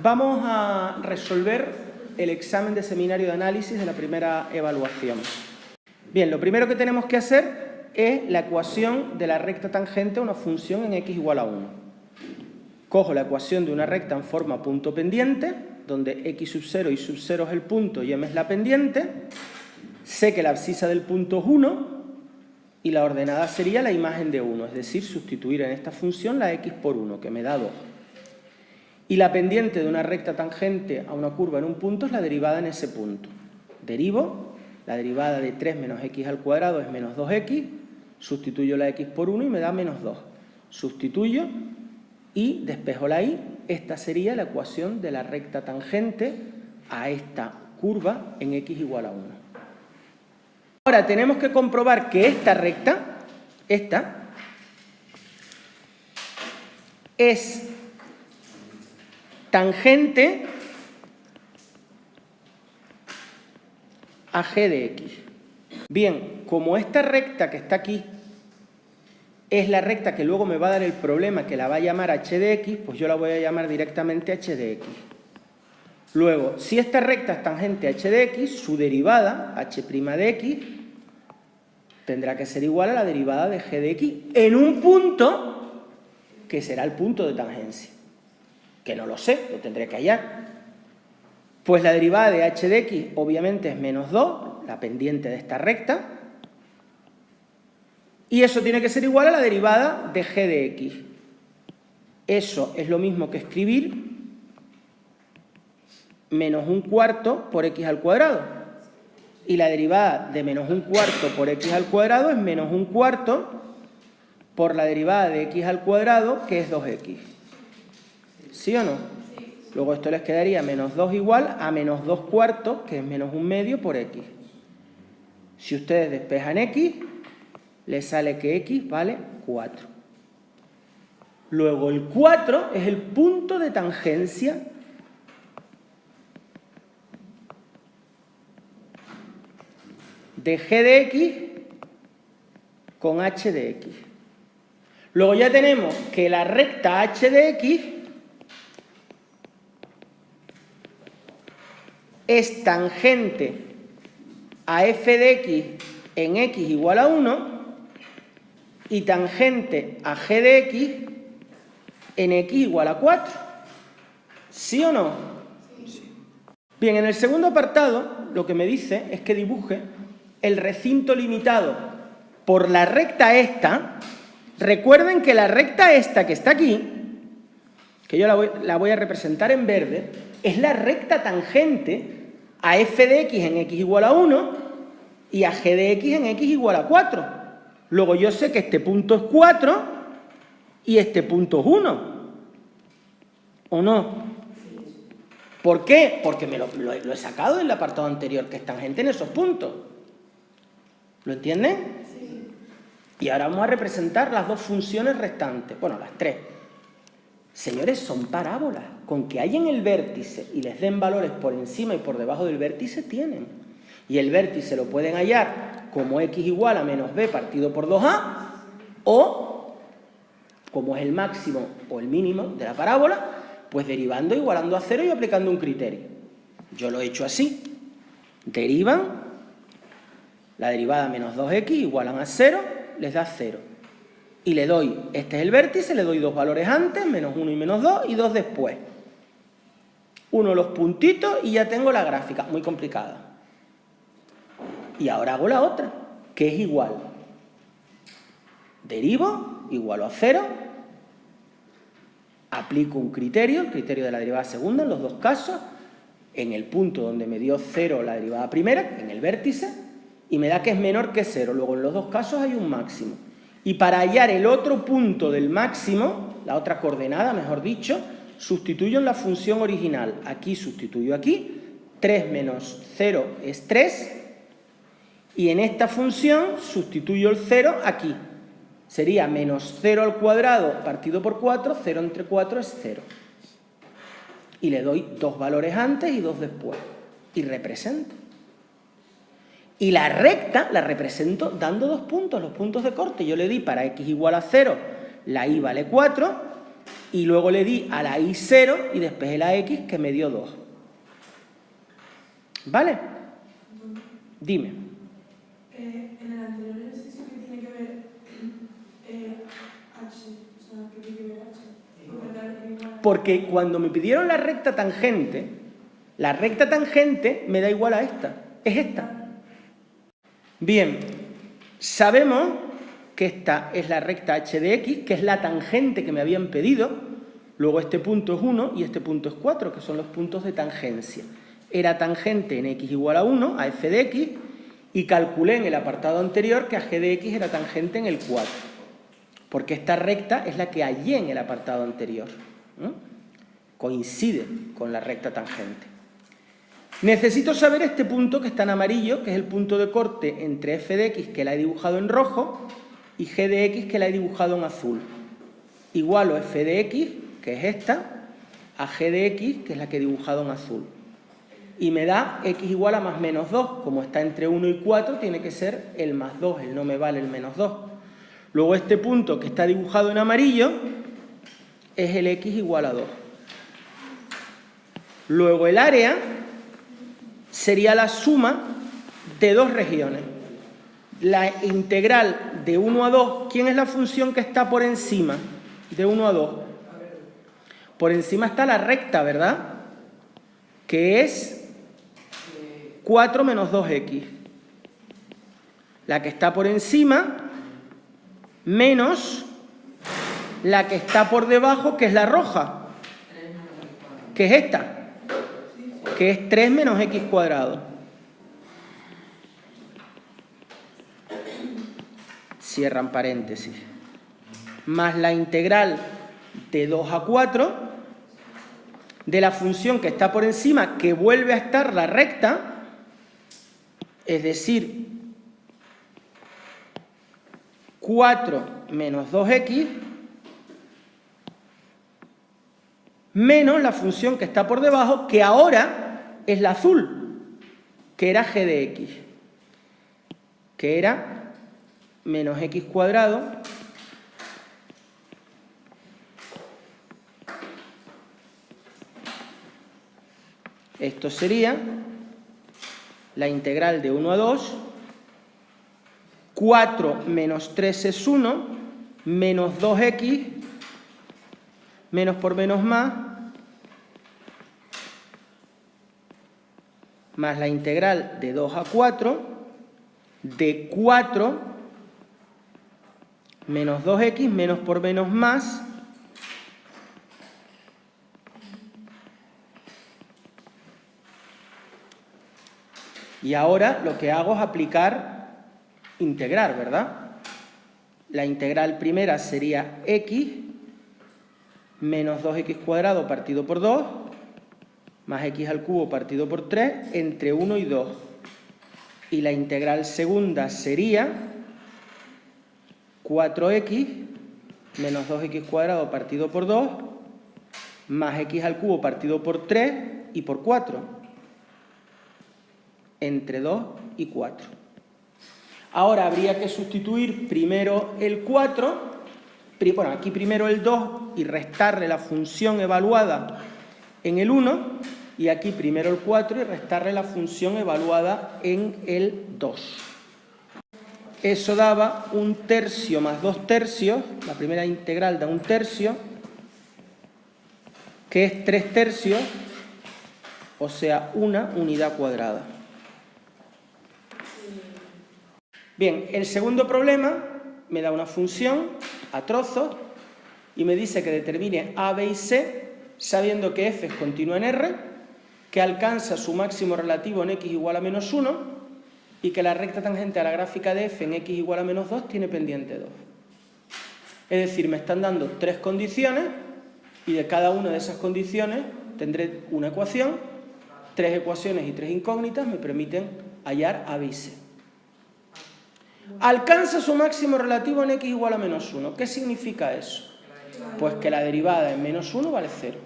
Vamos a resolver el examen de seminario de análisis de la primera evaluación. Bien, lo primero que tenemos que hacer es la ecuación de la recta tangente a una función en x igual a 1. Cojo la ecuación de una recta en forma punto pendiente, donde x sub 0 y sub 0 es el punto y m es la pendiente. Sé que la abscisa del punto es 1 y la ordenada sería la imagen de 1, es decir, sustituir en esta función la x por 1, que me da 2. Y la pendiente de una recta tangente a una curva en un punto es la derivada en ese punto. Derivo, la derivada de 3 menos x al cuadrado es menos 2x, sustituyo la x por 1 y me da menos 2. Sustituyo y despejo la y. Esta sería la ecuación de la recta tangente a esta curva en x igual a 1. Ahora tenemos que comprobar que esta recta, esta, es tangente a g de x. Bien, como esta recta que está aquí es la recta que luego me va a dar el problema que la va a llamar h de x, pues yo la voy a llamar directamente h de x. Luego, si esta recta es tangente a h de x, su derivada, h' de x, tendrá que ser igual a la derivada de g de x en un punto que será el punto de tangencia. Que no lo sé, lo tendré que hallar. Pues la derivada de h de x obviamente es menos 2, la pendiente de esta recta, y eso tiene que ser igual a la derivada de g de x. Eso es lo mismo que escribir menos un cuarto por x al cuadrado. Y la derivada de menos un cuarto por x al cuadrado es menos un cuarto por la derivada de x al cuadrado, que es 2x. ¿Sí o no? Sí. Luego esto les quedaría menos 2 igual a menos 2 cuartos, que es menos un medio por x. Si ustedes despejan x, les sale que x vale 4. Luego el 4 es el punto de tangencia de g de x con h de x. Luego ya tenemos que la recta h de x es tangente a f de x en x igual a 1 y tangente a g de x en x igual a 4. ¿Sí o no? Sí. Bien, en el segundo apartado lo que me dice es que dibuje el recinto limitado por la recta esta. Recuerden que la recta esta que está aquí, que yo la voy a representar en verde, es la recta tangente a f de x en x igual a 1 y a g de x en x igual a 4. Luego yo sé que este punto es 4 y este punto es 1. ¿O no? ¿Por qué? Porque lo he sacado del apartado anterior, que es tangente en esos puntos. ¿Lo entienden? Sí. Y ahora vamos a representar las dos funciones restantes. Bueno, las tres. Señores, son parábolas. Con que hayan el vértice y les den valores por encima y por debajo del vértice, tienen. Y el vértice lo pueden hallar como x igual a menos b partido por 2a, o, como es el máximo o el mínimo de la parábola, pues derivando, igualando a 0 y aplicando un criterio. Yo lo he hecho así. Derivan, la derivada menos 2x igualan a 0, les da 0. Y le doy, este es el vértice, le doy dos valores antes, menos 1 y menos 2, y 2 después. Uno los puntitos y ya tengo la gráfica, muy complicada. Y ahora hago la otra, que es igual. Derivo, igualo a 0, aplico un criterio, el criterio de la derivada segunda en los dos casos, en el punto donde me dio 0 la derivada primera, en el vértice, y me da que es menor que 0. Luego en los dos casos hay un máximo. Y para hallar el otro punto del máximo, la otra coordenada, mejor dicho, sustituyo en la función original. Aquí sustituyo aquí. 3 menos 0 es 3. Y en esta función sustituyo el 0 aquí. Sería menos 0 al cuadrado partido por 4. 0 entre 4 es 0. Y le doy dos valores antes y dos después. Y represento. Y la recta la represento dando dos puntos, los puntos de corte. Yo le di para x igual a 0, la y vale 4, y luego le di a la y 0 y despejé la x que me dio 2. ¿Vale? Dime. En el anterior ejercicio, ¿qué tiene que ver h? O sea, ¿qué tiene que ver h? Porque cuando me pidieron la recta tangente me da igual a esta. Es esta. Bien, sabemos que esta es la recta h de x, que es la tangente que me habían pedido. Luego este punto es 1 y este punto es 4, que son los puntos de tangencia. Era tangente en x igual a 1, a f de x, y calculé en el apartado anterior que a g de x era tangente en el 4. Porque esta recta es la que hallé en el apartado anterior. Coincide con la recta tangente. Necesito saber este punto que está en amarillo, que es el punto de corte entre f de x, que la he dibujado en rojo, y g de x, que la he dibujado en azul. Igualo f de x, que es esta, a g de x, que es la que he dibujado en azul. Y me da x igual a más menos 2. Como está entre 1 y 4, tiene que ser el más 2, el no me vale el menos 2. Luego este punto que está dibujado en amarillo es el x igual a 2. Luego el área sería la suma de dos regiones. La integral de 1 a 2, ¿quién es la función que está por encima de 1 a 2? Por encima está la recta, ¿verdad? Que es 4 menos 2x. La que está por encima menos la que está por debajo, que es la roja, que es esta, que es 3 menos x cuadrado. Cierran paréntesis. Más la integral de 2 a 4 de la función que está por encima, que vuelve a estar la recta, es decir, 4 menos 2x, menos la función que está por debajo, que ahora es la azul, que era g de x, que era menos x cuadrado esto sería la integral de 1 a 2, 4 menos 3 es 1, menos 2x, menos por menos más la integral de 2 a 4, de 4 menos 2x, menos por menos más, y ahora lo que hago es integrar, ¿verdad? La integral primera sería x menos 2x cuadrado partido por 2, más x al cubo partido por 3, entre 1 y 2. Y la integral segunda sería 4x menos 2x cuadrado partido por 2, más x al cubo partido por 3 y por 4, entre 2 y 4. Ahora habría que sustituir primero el 4, bueno, aquí primero el 2 y restarle la función evaluada en el 1, y aquí primero el 4 y restarle la función evaluada en el 2. Eso daba 1/3 más 2/3, la primera integral da 1/3, que es 3/3, o sea, una unidad cuadrada. Bien, el segundo problema me da una función a trozos y me dice que determine A, B y C sabiendo que f es continua en R, que alcanza su máximo relativo en x igual a menos 1 y que la recta tangente a la gráfica de f en x igual a menos 2 tiene pendiente 2. Es decir, me están dando tres condiciones y de cada una de esas condiciones tendré una ecuación, tres ecuaciones y tres incógnitas me permiten hallar A, B y C. Alcanza su máximo relativo en x igual a menos 1. ¿Qué significa eso? Pues que la derivada en menos 1 vale 0.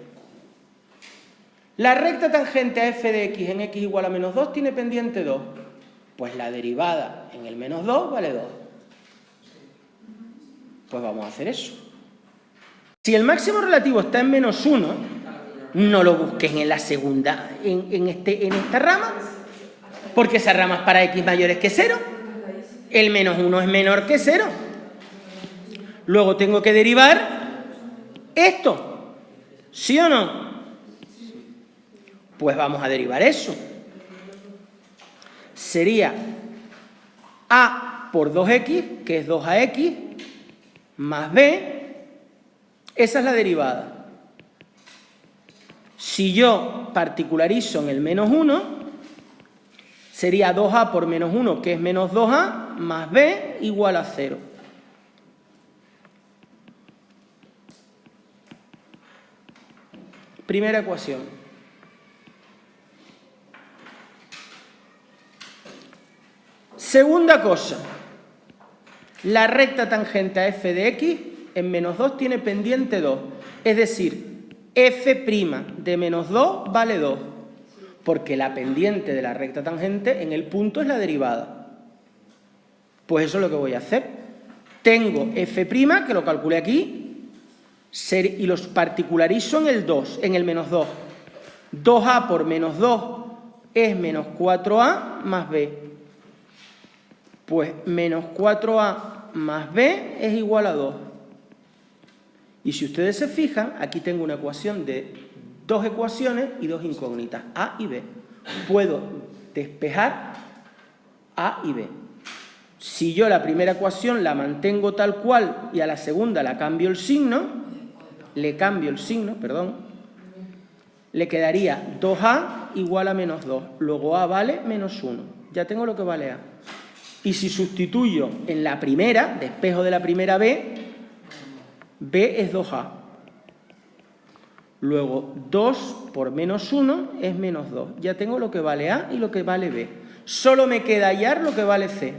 La recta tangente a f de x en x igual a menos 2 tiene pendiente 2. Pues la derivada en el menos 2 vale 2. Pues vamos a hacer eso. Si el máximo relativo está en menos 1, no lo busques en la segunda, en esta rama, porque esa rama es para x mayores que 0. El menos 1 es menor que 0. Luego tengo que derivar esto. ¿Sí o no? Pues vamos a derivar eso. Sería a por 2x, que es 2ax, más b. Esa es la derivada. Si yo particularizo en el menos 1, sería 2a por menos 1, que es menos 2a, más b igual a 0. Primera ecuación. Segunda cosa. La recta tangente a f de x en menos 2 tiene pendiente 2. Es decir, f' de menos 2 vale 2. Porque la pendiente de la recta tangente en el punto es la derivada. Pues eso es lo que voy a hacer. Tengo f', que lo calculé aquí, y los particularizo en el 2, en el menos 2. 2a por menos 2 es menos 4a más b. Pues menos 4a más b es igual a 2. Y si ustedes se fijan, aquí tengo una ecuación de 2 ecuaciones y 2 incógnitas, a y b. Puedo despejar a y b. Si yo la primera ecuación la mantengo tal cual y a la segunda le cambio el signo, le quedaría 2a igual a menos 2. Luego a vale menos 1. Ya tengo lo que vale a. Y si sustituyo en la primera, despejo de la primera b, b es 2a. Luego 2 por menos 1 es menos 2. Ya tengo lo que vale a y lo que vale b. Solo me queda hallar lo que vale c.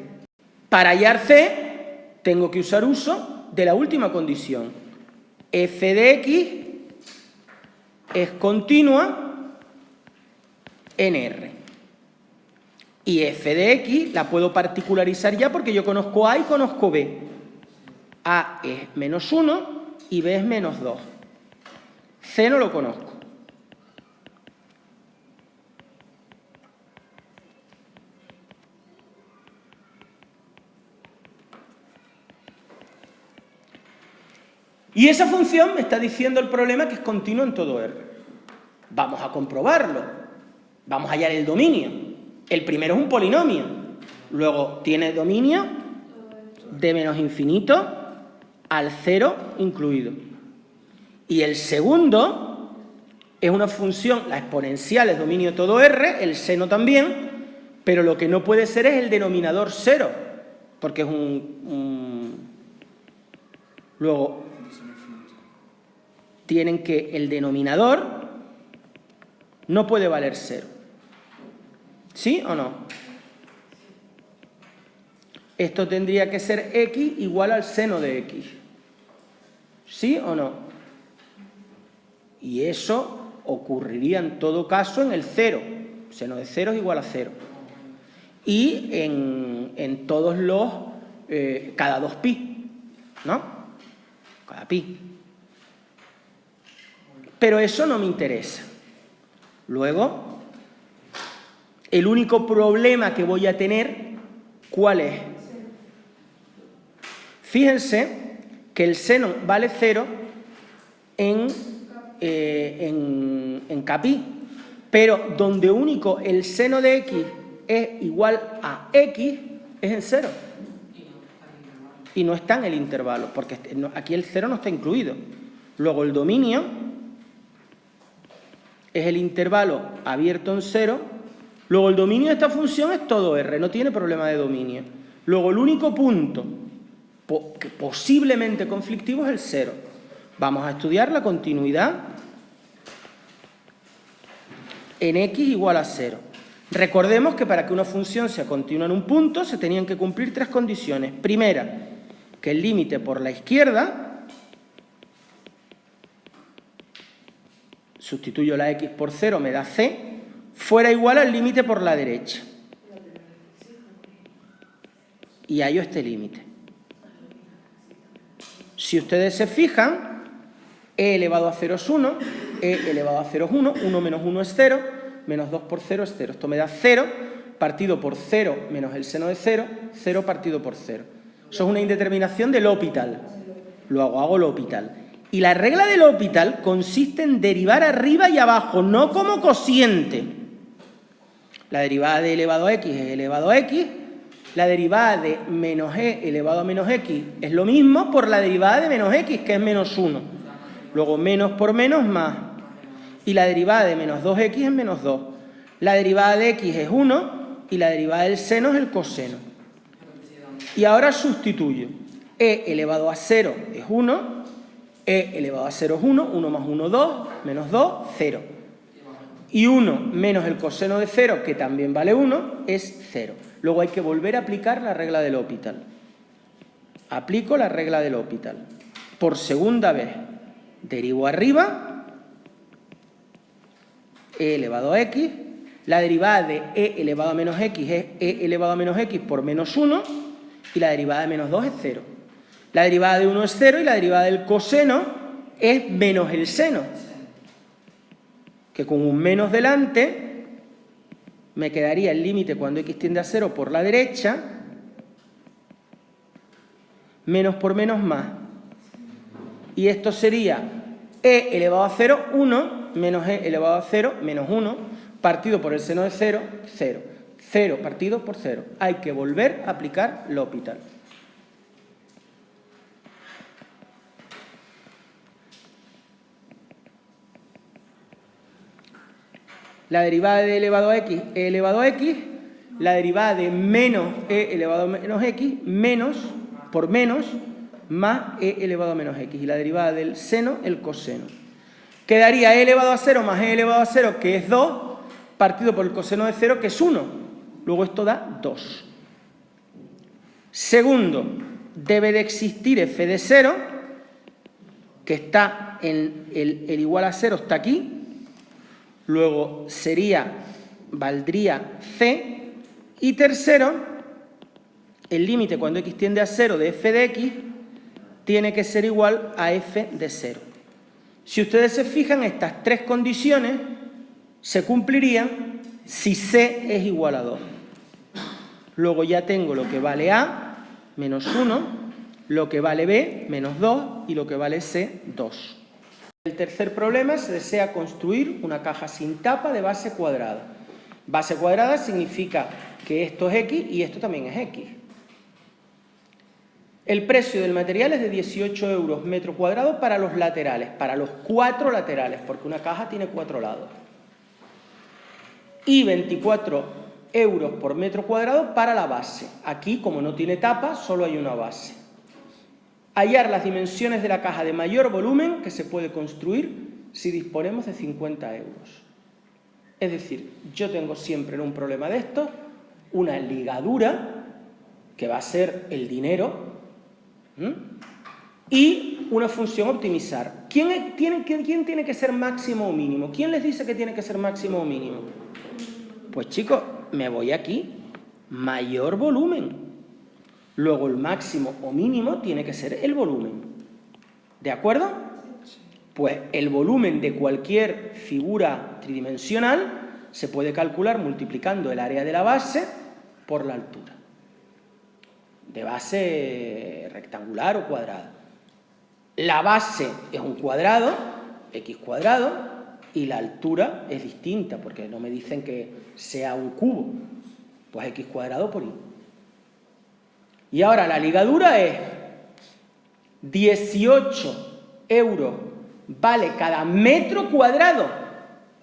Para hallar c, tengo que usar uso de la última condición. F de x es continua en R. Y f de x la puedo particularizar ya porque yo conozco a y conozco b. A es menos 1 y b es menos 2. C no lo conozco. Y esa función me está diciendo el problema que es continuo en todo R. Vamos a comprobarlo. Vamos a hallar el dominio. El primero es un polinomio. Luego tiene dominio de menos infinito al 0 incluido. Y el segundo es una función, la exponencial es dominio de todo R, el seno también, pero lo que no puede ser es el denominador 0, porque es Luego, tienen que el denominador no puede valer 0. ¿Sí o no? Esto tendría que ser x igual al seno de x. ¿Sí o no? Y eso ocurriría en todo caso en el 0. Seno de 0 es igual a 0. Y en todos los... cada 2pi, ¿no? Cada pi. Pero eso no me interesa. Luego, el único problema que voy a tener, ¿cuál es? Fíjense que el seno vale 0 en kpi, pero donde único el seno de x es igual a x es en 0. Y no está en el intervalo, porque aquí el 0 no está incluido. Luego el dominio es el intervalo abierto en 0. Luego el dominio de esta función es todo R, no tiene problema de dominio. Luego el único punto que posiblemente conflictivo es el 0. Vamos a estudiar la continuidad en x igual a 0. Recordemos que para que una función sea continua en un punto se tenían que cumplir 3 condiciones. Primera, que el límite por la izquierda, sustituyo la x por 0, me da c, fuera igual al límite por la derecha. Y hallo este límite. Si ustedes se fijan, e elevado a 0 es 1, e elevado a 0 es 1, 1 menos 1 es 0, menos 2 por 0 es 0. Esto me da 0 partido por 0 menos el seno de 0, 0 partido por 0. Eso es una indeterminación del L'Hopital. Luego hago L'Hopital. Y la regla del L'Hopital consiste en derivar arriba y abajo, no como cociente. La derivada de elevado a x es elevado a x. La derivada de menos e elevado a menos x es lo mismo por la derivada de menos x, que es menos 1. Luego menos por menos más. Y la derivada de menos 2x es menos 2. La derivada de x es 1 y la derivada del seno es el coseno. Y ahora sustituyo. E elevado a 0 es 1, e elevado a 0 es 1, 1 más 1, 2, menos 2, 0. Y 1 menos el coseno de 0, que también vale 1, es 0. Luego hay que volver a aplicar la regla del L'Hopital. Aplico la regla del L'Hopital. Por segunda vez, derivo arriba, e elevado a x. La derivada de e elevado a menos x es e elevado a menos x por menos 1, y la derivada de menos 2 es 0. La derivada de 1 es 0 y la derivada del coseno es menos el seno, que con un menos delante me quedaría el límite cuando x tiende a 0 por la derecha, menos por menos más. Y esto sería e elevado a 0, 1, menos e elevado a 0, menos 1, partido por el seno de 0, 0. 0 partido por 0. Hay que volver a aplicar L'Hopital. La derivada de elevado a x, e elevado a x. La derivada de menos e elevado a menos x, menos por menos, más e elevado a menos x. Y la derivada del seno, el coseno. Quedaría e elevado a 0 más e elevado a 0, que es 2, partido por el coseno de 0, que es 1. Luego esto da 2. Segundo, debe de existir f de 0, que está en el igual a 0, está aquí. Luego valdría c. Y tercero, el límite cuando x tiende a 0 de f de x tiene que ser igual a f de 0. Si ustedes se fijan, estas tres condiciones se cumplirían si c es igual a 2. Luego ya tengo lo que vale a, menos 1, lo que vale b, menos 2, y lo que vale c, 2. En el tercer problema se desea construir una caja sin tapa de base cuadrada. Base cuadrada significa que esto es x y esto también es x. El precio del material es de 18 euros metro cuadrado para los laterales, para los 4 laterales, porque una caja tiene 4 lados. Y 24 euros por metro cuadrado para la base. Aquí, como no tiene tapa, solo hay una base. Hallar las dimensiones de la caja de mayor volumen que se puede construir si disponemos de 50 euros. Es decir, yo tengo siempre en un problema de estos una ligadura, que va a ser el dinero, y una función optimizar. ¿Quién tiene que ser máximo o mínimo? ¿Quién les dice que tiene que ser máximo o mínimo? Pues chicos, me voy aquí, mayor volumen. Luego el máximo o mínimo tiene que ser el volumen. ¿De acuerdo? Pues el volumen de cualquier figura tridimensional se puede calcular multiplicando el área de la base por la altura. De base rectangular o cuadrada. La base es un cuadrado, x cuadrado, y la altura es distinta, porque no me dicen que sea un cubo. Pues x cuadrado por y. Y ahora la ligadura es 18 euros vale cada metro cuadrado,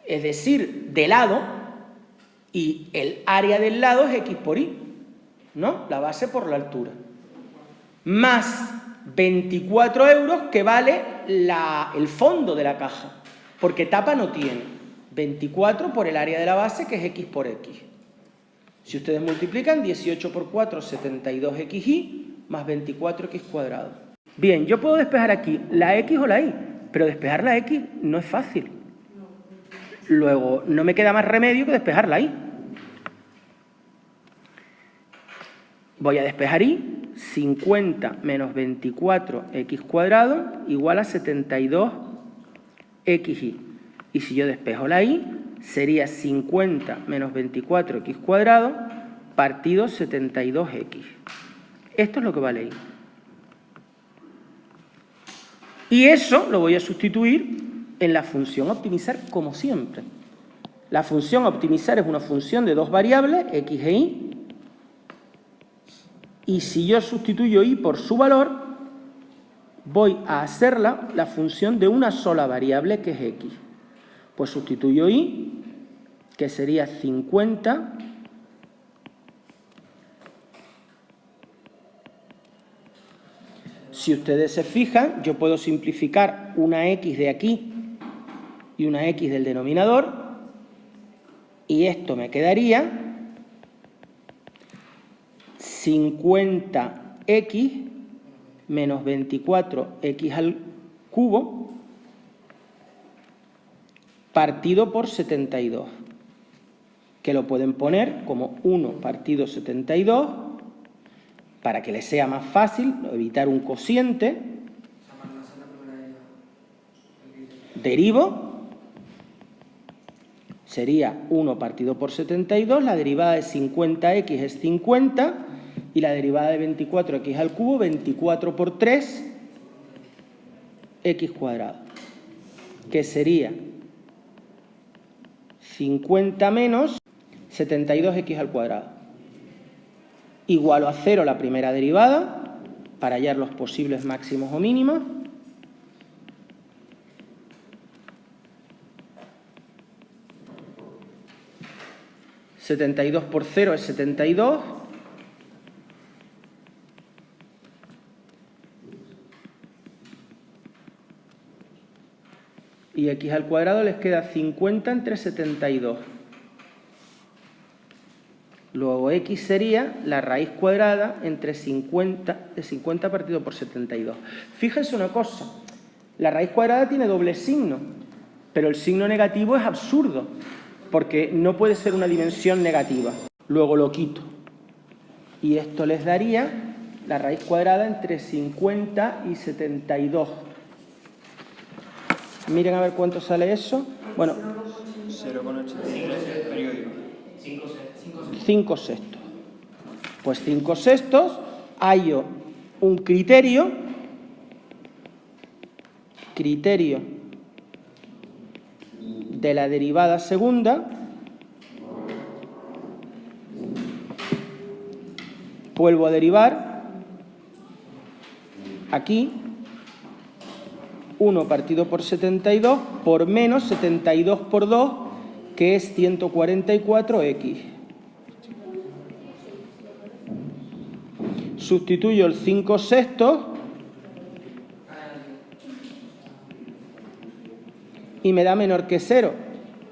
es decir, de lado, y el área del lado es x por y, ¿no? La base por la altura. Más 24 euros que vale el fondo de la caja, porque tapa no tiene. 24 por el área de la base, que es x por x. Si ustedes multiplican 18 por 4, 72xy, más 24x cuadrado. Bien, yo puedo despejar aquí la x o la y, pero despejar la x no es fácil. Luego, no me queda más remedio que despejar la y. Voy a despejar y. 50 menos 24x cuadrado igual a 72 xy. Y si yo despejo la y, sería 50 menos 24x cuadrado partido 72x. Esto es lo que vale y. Y eso lo voy a sustituir en la función optimizar como siempre. La función optimizar es una función de dos variables, x e y. Y si yo sustituyo y por su valor, voy a hacerla la función de una sola variable que es x. Pues sustituyo y, que sería 50 Si ustedes se fijan, yo puedo simplificar una x de aquí y una x del denominador, y esto me quedaría 50x menos 24x al cubo partido por 72, que lo pueden poner como 1 partido 72, para que les sea más fácil evitar un cociente. Derivo. Sería 1 partido por 72, la derivada de 50x es 50, y la derivada de 24x al cubo, 24 por 3, x cuadrado, que sería 50 menos 72x al cuadrado. Igualo a 0 la primera derivada, para hallar los posibles máximos o mínimos. ¿72 por 0 es 72? Y x al cuadrado les queda 50 entre 72. Luego x sería la raíz cuadrada entre 50 partido por 72. Fíjense una cosa, la raíz cuadrada tiene doble signo, pero el signo negativo es absurdo, porque no puede ser una dimensión negativa. Luego lo quito. Y esto les daría la raíz cuadrada entre 50 y 72. Miren a ver cuánto sale eso. Bueno, 0,83 periódico. 5 sextos. Pues 5 sextos, hallo un criterio de la derivada segunda, vuelvo a derivar, aquí, 1 partido por 72 por menos 72 por 2, que es 144x. Sustituyo el 5 sextos y me da menor que 0,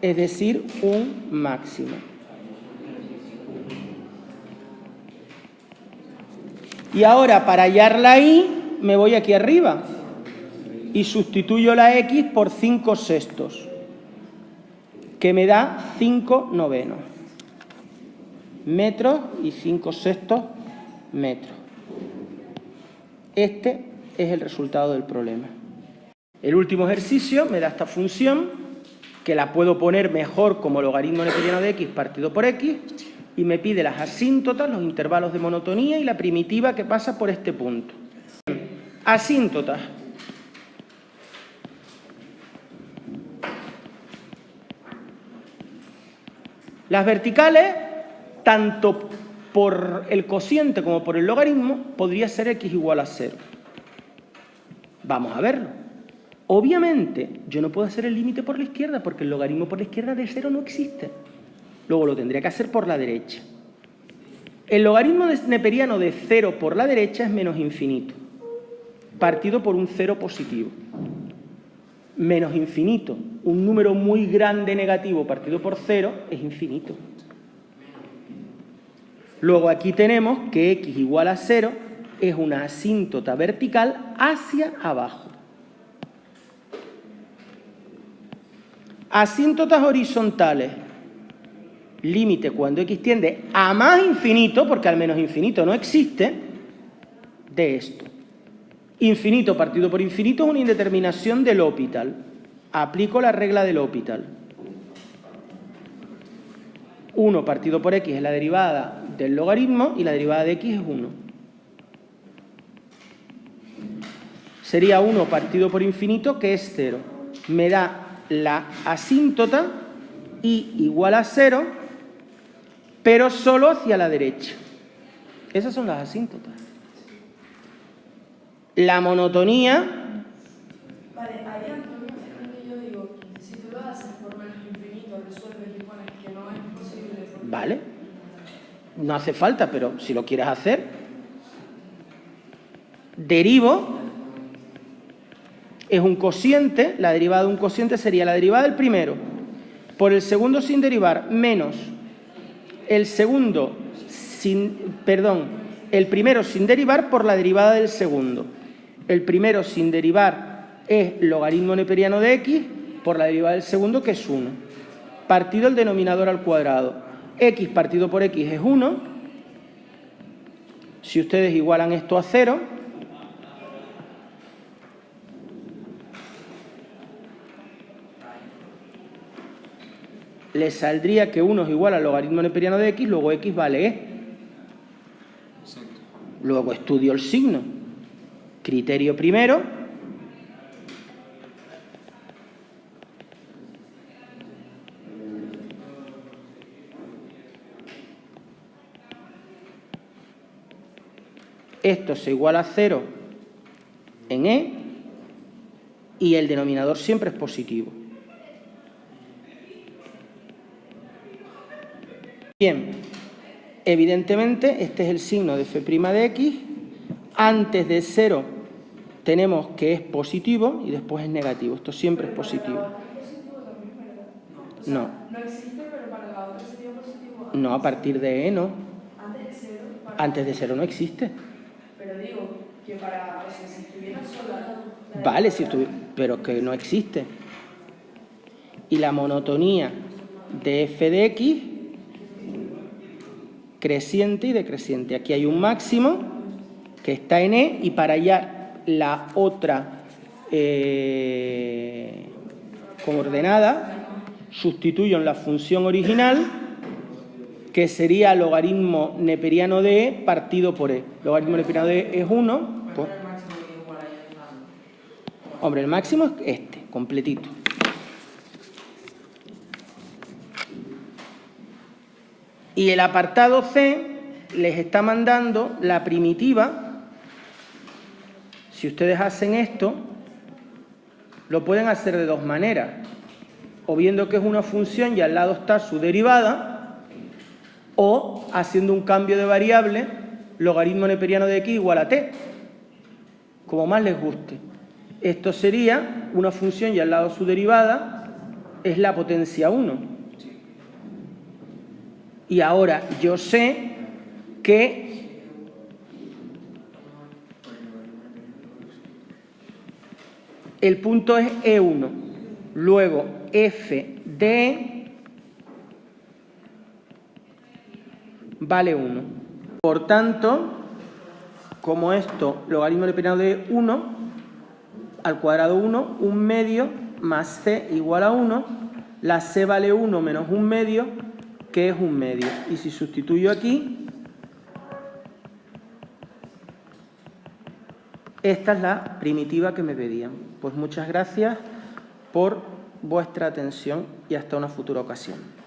es decir, un máximo. Y ahora, para hallar la y, me voy aquí arriba y sustituyo la x por 5 sextos, que me da 5 novenos. Metros y 5 sextos metros. Este es el resultado del problema. El último ejercicio me da esta función, que la puedo poner mejor como logaritmo neperiano de x partido por x, y me pide las asíntotas, los intervalos de monotonía y la primitiva que pasa por este punto. Asíntotas. Las verticales, tanto por el cociente como por el logaritmo, podría ser x igual a 0. Vamos a verlo. Obviamente, yo no puedo hacer el límite por la izquierda, porque el logaritmo por la izquierda de 0 no existe. Luego lo tendría que hacer por la derecha. El logaritmo neperiano de 0 por la derecha es menos infinito, partido por un 0 positivo. Menos infinito, un número muy grande negativo partido por 0, es infinito. Luego aquí tenemos que x igual a 0 es una asíntota vertical hacia abajo. Asíntotas horizontales. Límite cuando x tiende a más infinito, porque al menos infinito no existe, de esto. Infinito partido por infinito es una indeterminación del L'Hopital. aplico la regla del L'Hopital. 1 partido por x es la derivada del logaritmo y la derivada de x es 1. Sería 1 partido por infinito, que es 0. Me da la asíntota y igual a 0, pero solo hacia la derecha. Esas son las asíntotas. La monotonía... Vale, ahí donde yo digo, si tú lo haces por menos infinito, resuelves y pones que no es posible. Vale. No hace falta, pero si lo quieres hacer, derivo, es un cociente, la derivada de un cociente sería la derivada del primero por el segundo sin derivar menos el segundo el primero sin derivar por la derivada del segundo. El primero sin derivar es logaritmo neperiano de x por la derivada del segundo, que es 1. Partido el denominador al cuadrado. X partido por x es 1. Si ustedes igualan esto a 0, les saldría que 1 es igual al logaritmo neperiano de x, luego x vale e. Luego estudio el signo. Criterio primero. Esto se iguala a 0 en e y el denominador siempre es positivo. Bien, evidentemente este es el signo de f' de x. Antes de 0 tenemos que es positivo y después es negativo. Esto siempre es positivo. No. No existe, pero para la otra sería positivo. No, a partir de e no. Antes de 0. Antes de 0 no existe. Pero digo que para si estuviera sola. Vale, pero que no existe. Y la monotonía de f de x, creciente y decreciente. Aquí hay un máximo que está en e y para hallar la otra coordenada sustituyo en la función original, que sería logaritmo neperiano de e partido por e. Logaritmo neperiano de e es 1. Pues, hombre, el máximo es este, completito. Y el apartado C les está mandando la primitiva. Si ustedes hacen esto, lo pueden hacer de dos maneras. O viendo que es una función y al lado está su derivada, o haciendo un cambio de variable, logaritmo neperiano de x igual a t, como más les guste. Esto sería una función y al lado su derivada es la potencia 1. Y ahora yo sé que el punto es E1. Luego f de e vale 1. Por tanto, como esto, logaritmo neperiano de 1, al cuadrado 1, 1 medio más c igual a 1, la c vale 1 menos 1 medio, que es 1 medio. Y si sustituyo aquí, esta es la primitiva que me pedían. Pues muchas gracias por vuestra atención y hasta una futura ocasión.